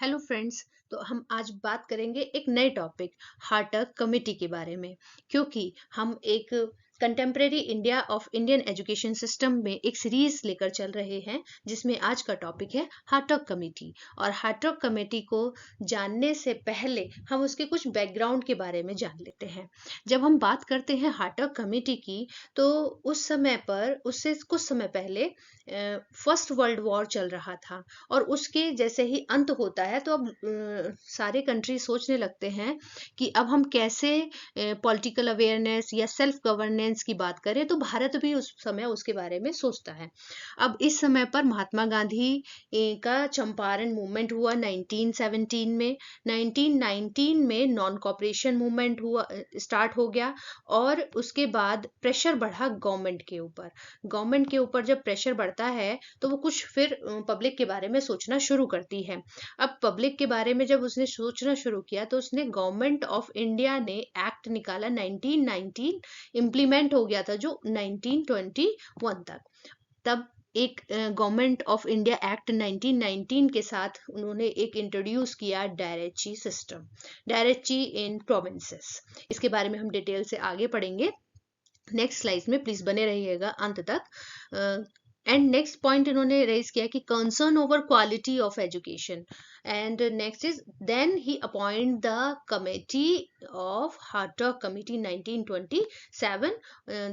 Hello friends. तो हम आज बात करेंगे एक नए टॉपिक हार्टक कमिटी के बारे में, क्योंकि हम एक contemporary India of Indian education system में एक सीरीज लेकर चल रहे हैं, जिसमें आज का टॉपिक है हार्टक कमिटी। और हार्टक कमिटी को जानने से पहले हम उसके कुछ बैकग्राउंड के बारे में जान लेते हैं। जब हम बात करते हैं हार्टक कमिटी की, तो उस समय पर उससे कुछ समय पहले फर्स्ट वर्ल्ड वॉर चल रहा था। और उसके जैसे ही अंत होता है, तो अब सारे कंट्री सोचने लगते हैं कि अब हम कैसे पॉलिटिकल अवेयरनेस या सेल्फ गवर्नेंस की बात करें। तो भारत भी उस समय उसके बारे में सोचता है। अब इस समय पर महात्मा गांधी का चंपारण मूवमेंट हुआ 1917 में। 1919 में नॉन कॉपरेशन मूवमेंट हुआ, स्टार्ट हो गया। और उसके बाद प्रेशर बढ़ा गवर्नमेंट के ऊपर जब प्रेशर बढ़ता है, तो वो कुछ फिर पब्लिक के बारे में सोचना शुरू करती है। अब पब्लिक के बारे में जब उसने सोचना शुरू किया, तो उसने गवर्नमेंट ऑफ इंडिया ने एक्ट निकाला 1919। इम्प्लीमेंट हो गया था जो 1921 तक। तब एक गवर्नमेंट ऑफ इंडिया एक्ट 1919 के साथ उन्होंने एक इंट्रोड्यूस किया डायरेची सिस्टम, डायरेची इन प्रोविंसेस। इसके बारे में हम डिटेल से आगे पढ़ेंगे नेक्स्ट स्लाइड में। प्लीज बने रहिएगा अंत तक। एंड नेक्स्ट पॉइंट इन्होंने रेज किया कि concern over quality of education. And next is then he appoint the committee of Hartog committee 1927।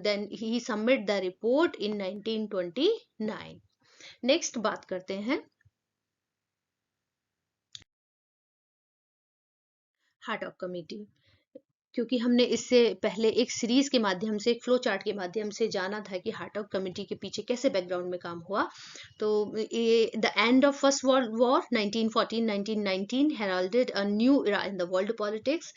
Then he submit the report in 1929। Next बात करते हैं हार्टक कमिटी, क्योंकि हमने इससे पहले एक सीरीज के माध्यम से, एक फ्लो चार्ट के माध्यम से जाना था कि हार्टक कमिटी के पीछे कैसे बैकग्राउंड में काम हुआ। तो ये the end of first world war 1914-1919 heralded a new era in the world politics.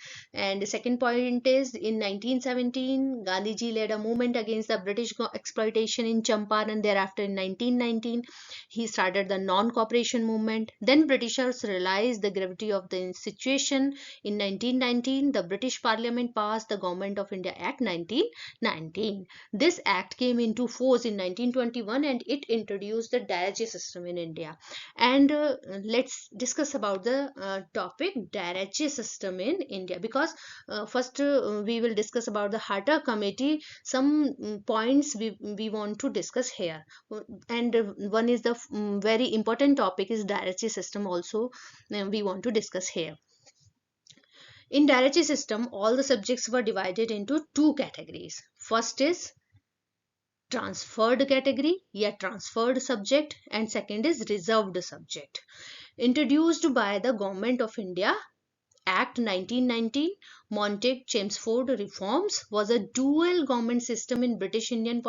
And the second point is in 1917 Gandhi ji led a movement against the British exploitation in Champaran. Thereafter in 1919 he started the non-cooperation movement. Then Britishers realized the gravity of the situation. In 1919 the British Parliament passed the Government of India Act 1919. This act came into force in 1921 and it introduced the Daraji system in India. And let's discuss about the topic Daraji system in India, because first we will discuss about the Hatta committee. Some points we want to discuss here. And one is the very important topic is Daraji system also. We want to discuss here. In Darachi system, all the subjects were divided into two categories. First is transferred category, yeah, transferred subject, and second is reserved subject. Introduced by the Government of India Act 1919, Montague-Chelmsford reforms was a dual government system in British Indian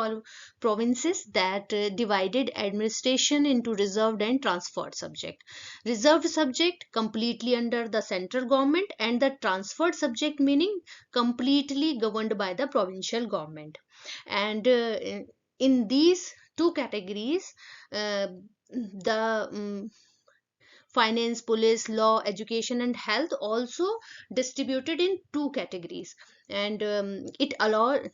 provinces that divided administration into reserved and transferred subject. Reserved subject completely under the central government, and the transferred subject meaning completely governed by the provincial government. And in these two categories, the finance, police, law, education, and health also distributed in two categories. And it allowed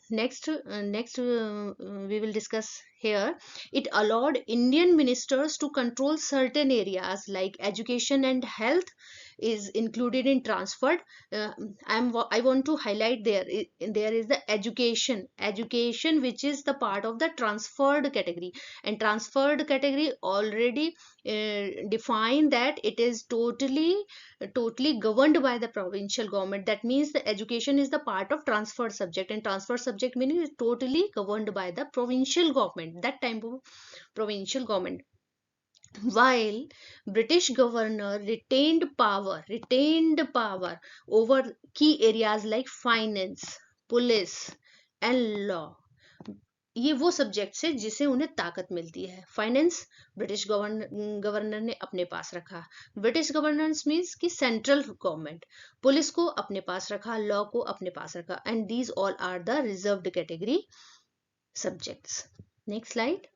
we will discuss here. It allowed Indian ministers to control certain areas like education and health is included in transferred. I want to highlight there is the education which is the part of the transferred category. And transferred category already define that it is totally governed by the provincial government. That means the education is the part of transferred subject, and transferred subject meaning is totally governed by the provincial government, that time of provincial government. While British governor retained power over key areas like finance, police, and law. ये वो subjects है जिसे उन्हें ताकत मिलती है। Finance British governor ने अपने पास रखा। ब्रिटिश गवर्नेंस मीन्स कि सेंट्रल गवर्नमेंट। पुलिस को अपने पास रखा, लॉ को अपने पास रखा। And these all are the reserved category subjects. Next slide.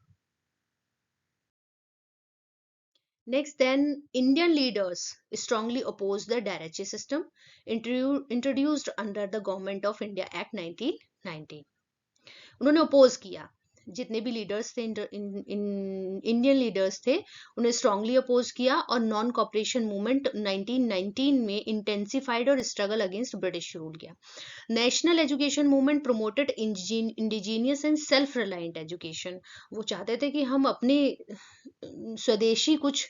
Next, then Indian leaders strongly opposed the Darachi system introduced under the Government of India Act 1919. उन्होंने oppose किया जितने भी लीडर्स थे, इंडियन लीडर्स थे, उन्हें स्ट्रांगली अपोज किया और non cooperation movement 1919 में इंटेंसिफाइड और स्ट्रगल अगेंस्ट ब्रिटिश रूल किया। National education movement promoted indigenous and self reliant education. वो चाहते थे कि हम अपने स्वदेशी कुछ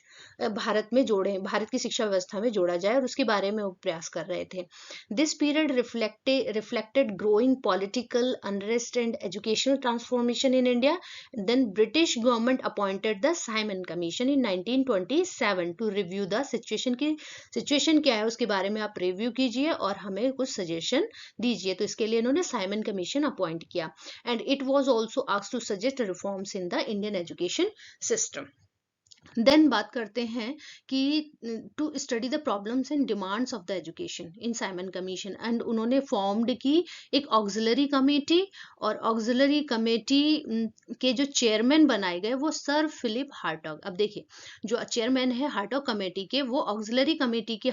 भारत में जोड़े, भारत की शिक्षा व्यवस्था में जोड़ा जाए, और उसके बारे में वो प्रयास कर रहे थे। This period reflected growing political unrest and educational transformation in India. Then British government appointed the Simon Commission in 1927 to review the situation. की सिचुएशन क्या है उसके बारे में आप रिव्यू कीजिए और हमें कुछ सजेशन दीजिए। तो इसके लिए इन्होंने साइमन कमीशन अपॉइंट किया, and it was also asked to suggest reforms in the Indian education system. Then बात करते हैं कि to study the problems and demands of the education in Simon Commission, and उन्होंने फॉर्म्ड की एक auxiliary committee, और auxiliary committee के जो चेयरमैन बनाए गए वो सर फिलिप हार्टॉग। अब देखिए, जो चेयरमैन है हार्टॉग कमेटी के, वो ऑक्सिलरी कमेटी के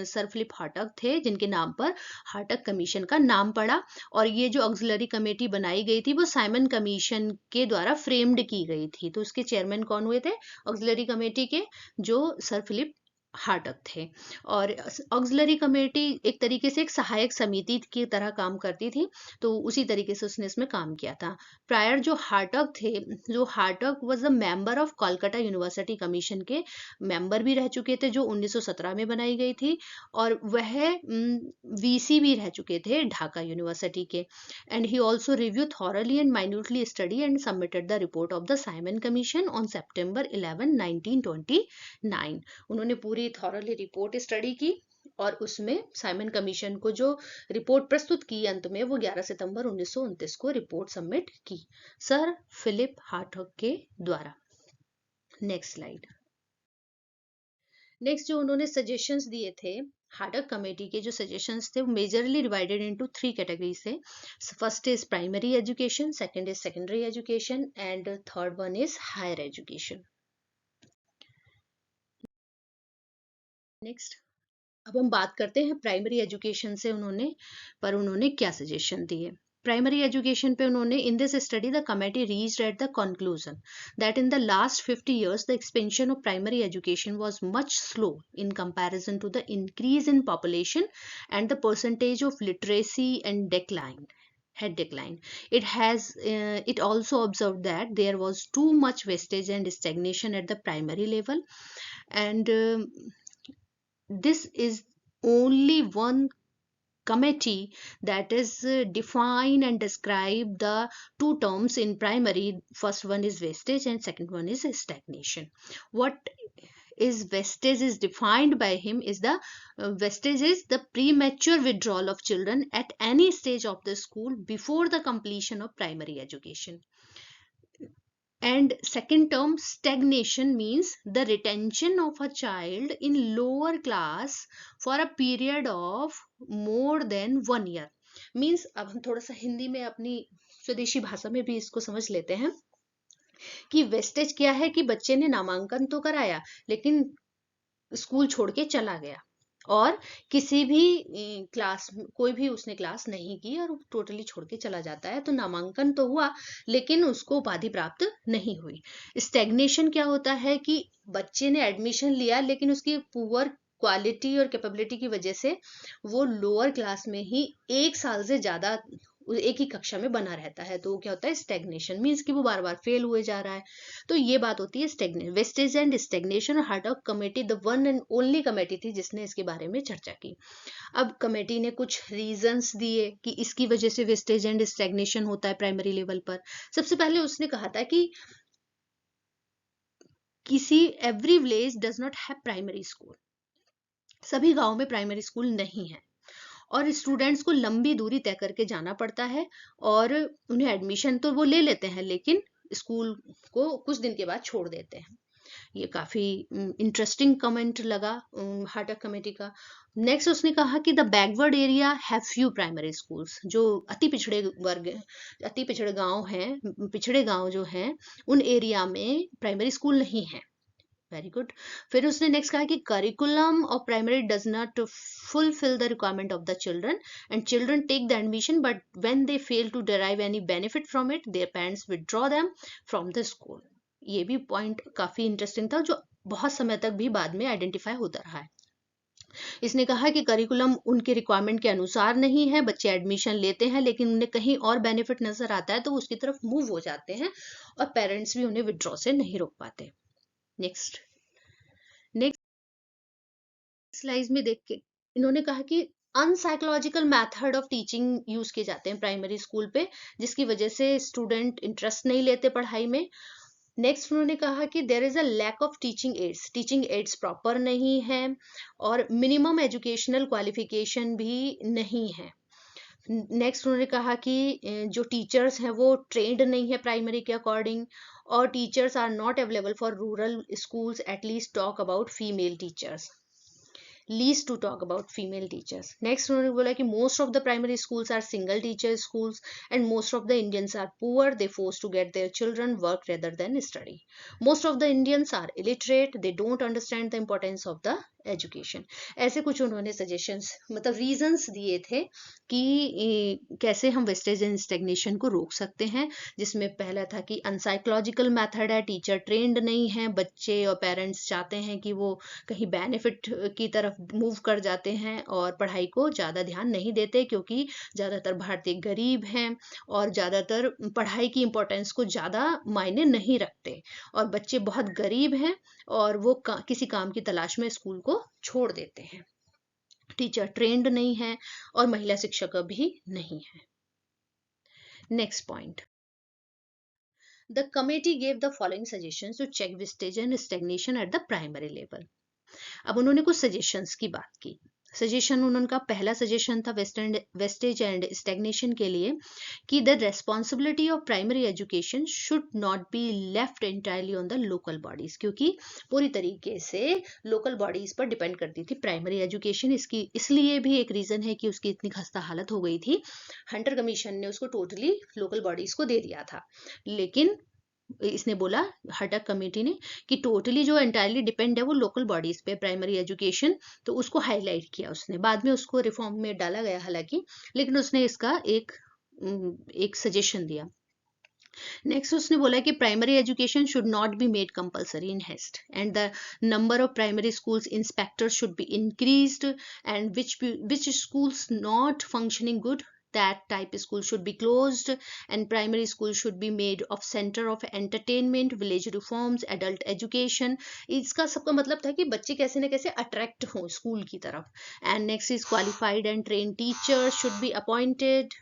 सर फिलिप हार्टॉग थे, जिनके नाम पर हार्टॉग कमीशन का नाम पड़ा। और ये जो ऑक्सिलरी कमेटी बनाई गई थी वो साइमन कमीशन के द्वारा फ्रेम्ड की गई थी। तो उसके चेयरमैन कौन हुए थे? ऑक्सिलरी कमेटी के जो सर फिलिप हार्टग थे। और ऑक्सिलरी कमेटी एक तरीके से एक सहायक समिति की तरह काम करती थी, तो उसी तरीके से उसने इसमें काम किया था। प्रायर जो हार्टग थे, जो Hartog was a member of Kolkata university commission के मेंबर भी रह चुके थे, जो 1917 में बनाई गई थी, और वह वीसी भी रह चुके थे ढाका यूनिवर्सिटी के। And he also review thoroughly and minutely study and submitted the report of the Simon commission on सितंबर 11, 1929। उन्होंने पूरी थॉरली रिपोर्ट स्टडी की और उसमें साइमन कमीशन को जो रिपोर्ट प्रस्तुत की अंत में, वो 11 सितंबर 1929 को रिपोर्ट सबमिट की सर फिलिप हार्टग के द्वारा। Next slide. नेक्स्ट जो उन्होंने सजेशंस दिए थे, हार्टग कमेटी के जो सजेशंस थे, वो मेजरली डिवाइडेड इनटू 3 कैटेगरीज थे। First is primary education, second is secondary education, and third one is higher education. Next, अब हम बात करते हैं प्राइमरी एजुकेशन से उन्होंने क्या सजेशन दिए। प्राइमरी एजुकेशन पे उन्होंने, in this study the committee reached at the conclusion that in the last 50 years the expansion of primary education was much slow in comparison to the increase in population and the percentage of literacy and had declined. It also observed that there was too much wastage and stagnation at the primary level, and this is only one committee that is define and describe the two terms in primary. First one is wastage and second one is stagnation. What is wastage is defined by him is the wastage is the premature withdrawal of children at any stage of the school before the completion of primary education. And second term, stagnation, means the retention of a child in lower class for a period of more than 1 year. Means अब हम थोड़ा सा हिंदी में अपनी स्वदेशी भाषा में भी इसको समझ लेते हैं कि वेस्टेज क्या है, कि बच्चे ने नामांकन तो कराया लेकिन स्कूल छोड़ के चला गया, और किसी भी क्लास, कोई भी उसने क्लास नहीं की और टोटली छोड़ के चला जाता है, तो नामांकन तो हुआ लेकिन उसको उपाधि प्राप्त नहीं हुई। स्टैग्नेशन क्या होता है कि बच्चे ने एडमिशन लिया लेकिन उसकी पुअर क्वालिटी और कैपेबिलिटी की वजह से वो लोअर क्लास में ही 1 साल से ज्यादा एक ही कक्षा में बना रहता है, तो क्या होता है स्टैग्नेशन, मीन्स कि वो बार बार फेल हुए जा रहा है। तो ये बात होती है stagnation, wastage and stagnation. Hartog committee the one and only committee थी जिसने इसके बारे में चर्चा की। अब कमेटी ने कुछ रीजंस दिए कि इसकी वजह से वेस्टेज एंड स्टैग्नेशन होता है प्राइमरी लेवल पर। सबसे पहले उसने कहा था कि every village does not have primary school, सभी गांव में प्राइमरी स्कूल नहीं है, और स्टूडेंट्स को लंबी दूरी तय करके जाना पड़ता है, और उन्हें एडमिशन तो वो ले लेते हैं लेकिन स्कूल को कुछ दिन के बाद छोड़ देते हैं। ये काफी इंटरेस्टिंग कमेंट लगा हार्टग कमेटी का। नेक्स्ट उसने कहा कि the backward area have few primary schools, जो अति पिछड़े गांव हैं, पिछड़े गांव जो हैं उन एरिया में प्राइमरी स्कूल नहीं है। Very good. फिर उसने नेक्स्ट कहा कि curriculum of primary does not fulfil the requirement of the children and children take the admission but when they fail to derive any benefit from it their parents withdraw them from the school. ये भी point काफी interesting था जो बहुत समय तक भी बाद में आइडेंटिफाई होता रहा है। इसने कहा कि करिकुलम उनके रिक्वायरमेंट के अनुसार नहीं है, बच्चे एडमिशन लेते हैं लेकिन उन्हें कहीं और बेनिफिट नजर आता है तो वो उसकी तरफ मूव हो जाते हैं और पेरेंट्स भी उन्हें विड्रॉ से नहीं रोक पाते। नेक्स्ट स्लाइड में देख के इन्होंने कहा कि अनसाइकोलॉजिकल मेथड ऑफ टीचिंग यूज किए जाते हैं प्राइमरी स्कूल पे, जिसकी वजह से स्टूडेंट इंटरेस्ट नहीं लेते पढ़ाई में। नेक्स्ट उन्होंने कहा कि there is a lack of teaching aids proper नहीं है और मिनिमम एजुकेशनल क्वालिफिकेशन भी नहीं है। नेक्स्ट उन्होंने कहा कि जो टीचर्स हैं वो ट्रेंड नहीं है प्राइमरी के अकॉर्डिंग और teachers are not available for rural schools, at least talk about female teachers, least to talk about female teachers. Next उन्होंने बोला कि most of the primary schools are single teacher schools and most of the Indians are poor, they forced to get their children work rather than study. Most of the Indians are illiterate, they don't understand the importance of the education. ऐसे कुछ उन्होंने suggestions मतलब reasons दिए थे कि कैसे हम wastage and stagnation को रोक सकते हैं, जिसमें पहला था कि अनसाइकोलॉजिकल मेथड है, टीचर ट्रेंड नहीं है, बच्चे और पेरेंट्स चाहते हैं कि वो कहीं बेनिफिट की तरफ मूव कर जाते हैं और पढ़ाई को ज़्यादा ध्यान नहीं देते क्योंकि ज़्यादातर भारतीय गरीब हैं और ज़्यादातर पढ़ाई की इम्पोर्टेंस को ज़्यादा मायने नहीं रखते और बच्चे बहुत गरीब हैं और वो किसी काम की तलाश में स्कूल को छोड़ देते हैं। टीचर ट्रेंड नहीं है और महिला शिक्षक भी नहीं है। Next point, the committee gave the following suggestions to check wastage and stagnation at the primary level. अब उन्होंने कुछ सजेशंस की बात की। सजेशन उनका पहला सजेशन था वेस्टेज एंड स्टैग्नेशन के लिए कि the responsibility of primary education should not be left entirely on the local bodies, क्योंकि पूरी तरीके से लोकल बॉडीज पर डिपेंड करती थी प्राइमरी एजुकेशन। इसकी इसलिए भी एक रीजन है कि उसकी इतनी खस्ता हालत हो गई थी, हंटर कमीशन ने उसको टोटली लोकल बॉडीज को दे दिया था। लेकिन इसने बोला हटक कमेटी ने कि टोटली जो एंटायरली डिपेंड है वो लोकल बॉडीज पे प्राइमरी एजुकेशन, तो उसको हाईलाइट किया उसने। बाद में उसको रिफॉर्म में डाला गया हालांकि, लेकिन उसने इसका एक सजेशन दिया। नेक्स्ट उसने बोला कि primary education should not be made compulsory in haste and the number of primary schools inspectors should be increased and which schools not functioning good, that type school should be closed and primary school should be made of center of entertainment, village reforms, adult education। इसका सबका मतलब था कि बच्चे कैसे ना कैसे attract हों स्कूल की तरफ। And next is qualified and train teachers should be appointed.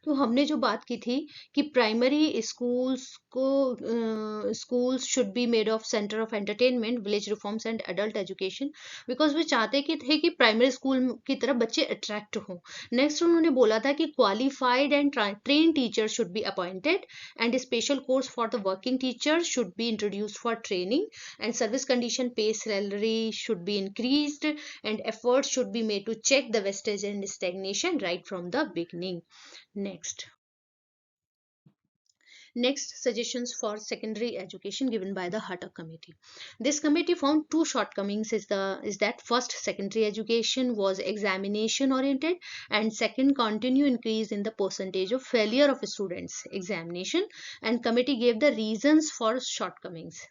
तो हमने जो बात की थी कि primary schools should be made of centre of entertainment, village reforms and adult education, because वे चाहते थे कि प्राइमरी स्कूल की तरफ बच्चे अट्रैक्ट हों। नेक्स्ट उन्होंने बोला था कि qualified and train teacher should be appointed and special course for the working teacher should be introduced for training and service condition, pay, salary should be increased and efforts should be made to check the wastage and stagnation right from the beginning. Next, suggestions for secondary education given by the Hattak Committee. This committee found two shortcomings is that first, secondary education was examination oriented and second, continue increase in the percentage of failure of students examination, and committee gave the reasons for shortcomings.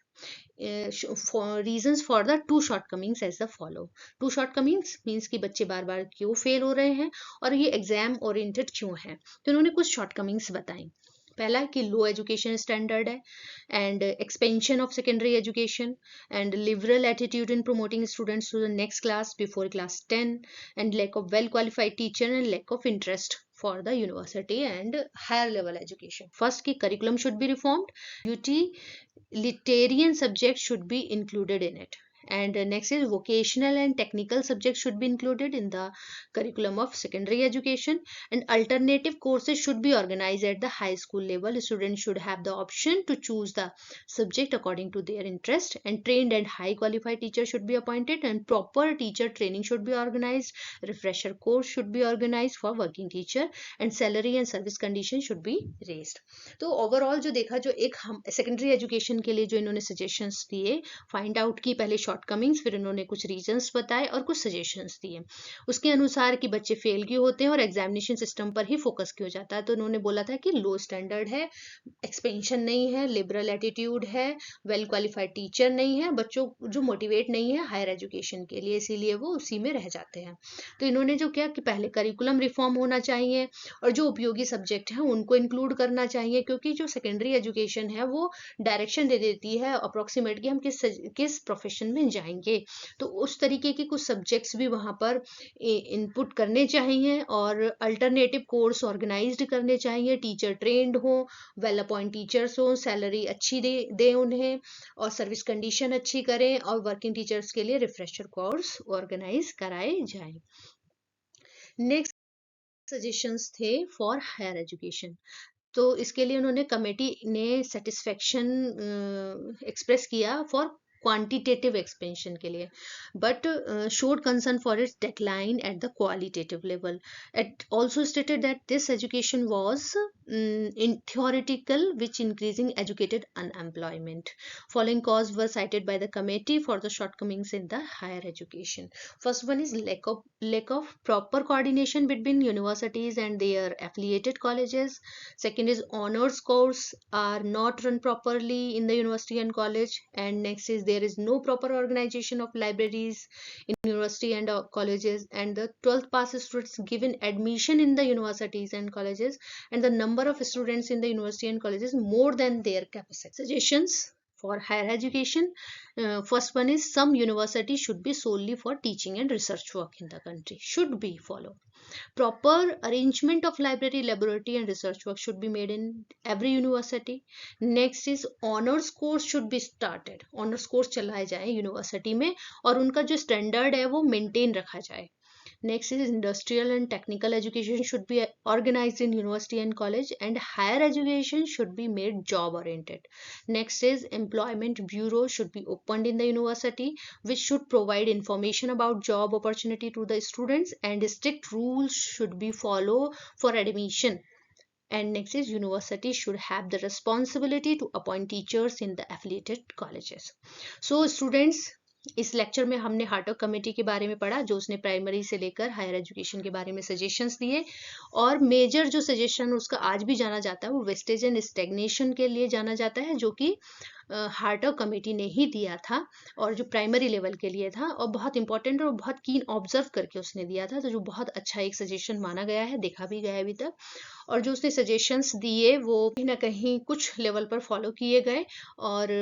Reasons for the two shortcomings as the follow. Two shortcomings means कि बच्चे बार बार क्यों fail हो रहे हैं और ये exam oriented क्यों है। तो उन्होंने कुछ शॉर्टकमिंग्स बताई। पहला कि लो एजुकेशन स्टैंडर्ड है and expansion of secondary education and liberal attitude in promoting students to the next class before class 10 and lack of well qualified teacher and lack of interest for the university and higher level education. First ki curriculum should be reformed, utilitarian subjects should be included in it And next is vocational and technical subjects should be included in the curriculum of secondary education, and alternative courses should be organized at the high school level. Students should have the option to choose the subject according to their interest, and trained and high qualified teachers should be appointed, and proper teacher training should be organized. Refresher course should be organized for working teacher, and salary and service conditions should be raised. तो overall जो देखा, जो एक हम secondary education के लिए जो इन्होंने सजेशंस दिए, फाइंड आउट की पहले शॉर्टकमिंग्स, फिर इन्होंने कुछ रीजंस बताए और कुछ सजेशंस दिए। उसके अनुसार कि बच्चे फेल क्यों होते हैं और एग्जामिनेशन सिस्टम पर ही फोकस क्यों जाता है। तो उन्होंने बोला था कि लो स्टैंडर्ड है, एक्सपेंशन नहीं है, लिबरल एटीट्यूड है, वेल क्वालिफाइड टीचर नहीं है, बच्चों जो मोटिवेट नहीं है हायर एजुकेशन के लिए, इसीलिए वो उसी में रह जाते हैं। तो इन्होंने जो किया कि पहले करिकुलम रिफॉर्म होना चाहिए और जो उपयोगी सब्जेक्ट हैं उनको इंक्लूड करना चाहिए, क्योंकि जो सेकेंडरी एजुकेशन है वो डायरेक्शन दे देती है अप्रोक्सीमेट कि हम किस प्रोफेशन में जाएंगे। तो उस तरीके के कुछ सब्जेक्ट्स भी वहाँ पर इनपुट करने चाहिए, और अल्टरनेटिव कोर्स ऑर्गेनाइज्ड करने चाहिए, टीचर ट्रेंड हो, वेल अपॉइंट टीचर्स हो, सैलरी अच्छी दे उन्हें, और सर्विस कंडीशन अच्छी करें, और वर्किंग टीचर्स के लिए रिफ्रेशर कोर्स ऑर्गेनाइज कराए जाएं। नेक्स्ट सजेशंस थे फॉर हायर एजुकेशन। तो इसके लिए उन्होंने कमेटी ने सेटिस्फेक्शन एक्सप्रेस किया फॉर क्वांटिटेटिव एक्सपेंशन के लिए, but showed concern for its decline at the qualitative level. It also stated that this education was in theoretical, which increasing educated unemployment. Following causes were cited by the committee for the shortcomings in the higher education. First one is lack of proper coordination between universities and their affiliated colleges. Second is honors course are not run properly in the university and college. And next is there is no proper organization of libraries in university and colleges, and the 12th pass students given admission in the universities and colleges, and the number of students in the university and colleges more than their capacity. Suggestions for higher education. First one is some universities should be solely for teaching and research work in the country, should be followed. Proper arrangement of library, laboratory and research work should be made in every university. Next is honors course should be started. honors course चलाए जाए university में और उनका जो standard है वो maintain रखा जाए. Next is industrial and technical education should be organized in university and college, and higher education should be made job oriented. Next is employment bureau should be opened in the university, which should provide information about job opportunity to the students, and strict rules should be followed for admission. And next is university should have the responsibility to appoint teachers in the affiliated colleges. So students, इस lecture में हमने हार्टॉग committee के बारे में पढ़ा, जो उसने primary से लेकर हायर एजुकेशन के बारे में सजेशंस दिए, और मेजर जो सजेशन उसका आज भी जाना जाता है वो वेस्टेज एंड स्टेग्नेशन के लिए जाना जाता है, जो कि हार्टॉग कमेटी ने ही दिया था और जो प्राइमरी लेवल के लिए था, और बहुत इंपॉर्टेंट और बहुत कीन ऑब्जर्व करके उसने दिया था, तो जो बहुत अच्छा एक सजेशन माना गया है, देखा भी गया है अभी तक। और जो उसने सजेशंस दिए वो कहीं ना कहीं कुछ लेवल पर फॉलो किए गए और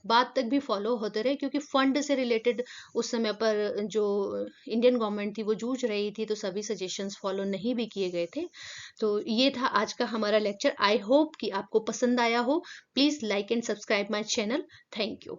बाद तक भी फॉलो होते रहे, क्योंकि फंड से रिलेटेड उस समय पर जो इंडियन गवर्नमेंट थी वो जूझ रही थी, तो सभी सजेशंस फॉलो नहीं भी किए गए थे। तो ये था आज का हमारा लेक्चर। आई होप कि आपको पसंद आया हो। Please like and subscribe my channel. Thank you.